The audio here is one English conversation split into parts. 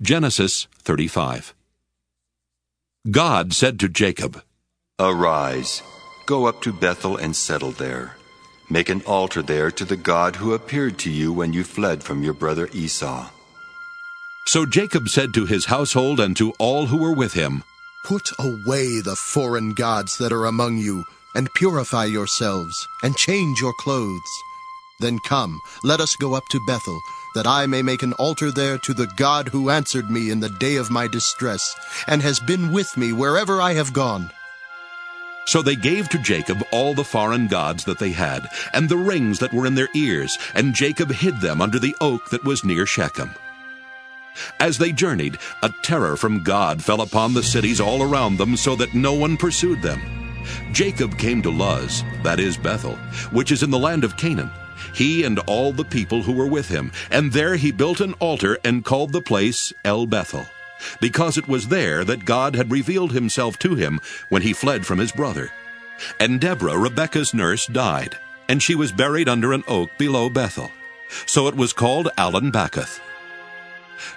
Genesis 35. God said to Jacob, "Arise, go up to Bethel and settle there. Make an altar there to the God who appeared to you when you fled from your brother Esau." So Jacob said to his household and to all who were with him, Put away the foreign gods that are among you, and purify yourselves, and change your clothes. Then come, let us go up to Bethel, that I may make an altar there to the God who answered me in the day of my distress, and has been with me wherever I have gone. So they gave to Jacob all the foreign gods that they had, and the rings that were in their ears, and Jacob hid them under the oak that was near Shechem. As they journeyed, a terror from God fell upon the cities all around them, so that no one pursued them. Jacob came to Luz, that is Bethel, which is in the land of Canaan, he and all the people who were with him, and there he built an altar and called the place El Bethel, because it was there that God had revealed himself to him when he fled from his brother. And Deborah, Rebekah's nurse, died, and she was buried under an oak below Bethel. So it was called Allon-Bacuth.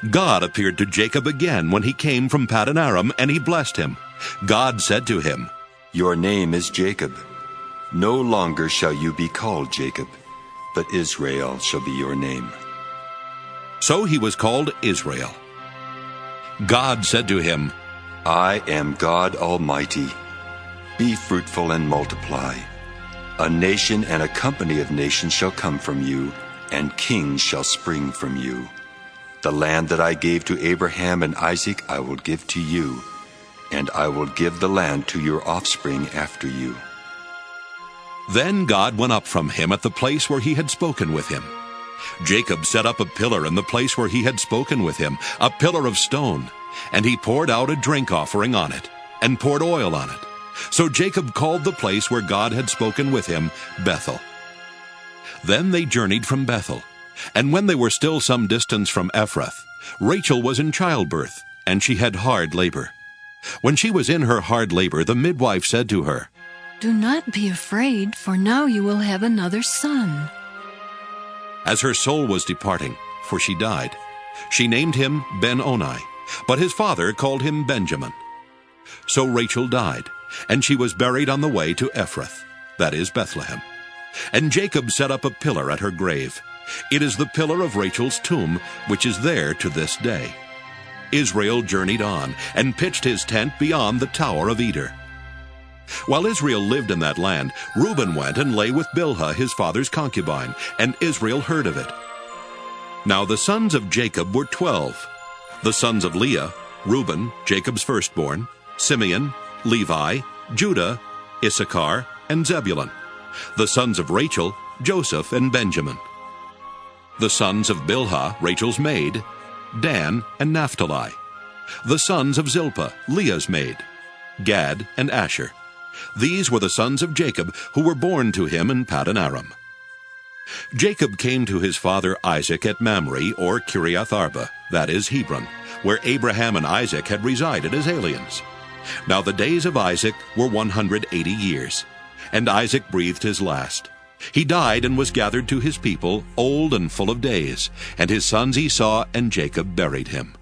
God appeared to Jacob again when he came from Paddan Aram, and he blessed him. God said to him, "Your name is Jacob. No longer shall you be called Jacob, but Israel shall be your name." So he was called Israel. God said to him, "I am God Almighty. Be fruitful and multiply. A nation and a company of nations shall come from you, and kings shall spring from you. The land that I gave to Abraham and Isaac I will give to you, and I will give the land to your offspring after you." Then God went up from him at the place where he had spoken with him. Jacob set up a pillar in the place where he had spoken with him, a pillar of stone, and he poured out a drink offering on it, and poured oil on it. So Jacob called the place where God had spoken with him Bethel. Then they journeyed from Bethel, and when they were still some distance from Ephrath, Rachel was in childbirth, and she had hard labor. When she was in her hard labor, the midwife said to her, "Do not be afraid, for now you will have another son." As her soul was departing, for she died, she named him Ben-Oni, but his father called him Benjamin. So Rachel died, and she was buried on the way to Ephrath, that is Bethlehem. And Jacob set up a pillar at her grave. It is the pillar of Rachel's tomb, which is there to this day. Israel journeyed on, and pitched his tent beyond the Tower of Eder. While Israel lived in that land, Reuben went and lay with Bilhah his father's concubine, and Israel heard of it. Now the sons of Jacob were 12. The sons of Leah, Reuben, Jacob's firstborn, Simeon, Levi, Judah, Issachar, and Zebulun. The sons of Rachel, Joseph and Benjamin. The sons of Bilhah, Rachel's maid, Dan and Naphtali. The sons of Zilpah, Leah's maid, Gad and Asher. These were the sons of Jacob, who were born to him in Paddan Aram. Jacob came to his father Isaac at Mamre, or Kiriath Arba, that is Hebron, where Abraham and Isaac had resided as aliens. Now the days of Isaac were 180 years, and Isaac breathed his last. He died and was gathered to his people, old and full of days, and his sons Esau and Jacob buried him.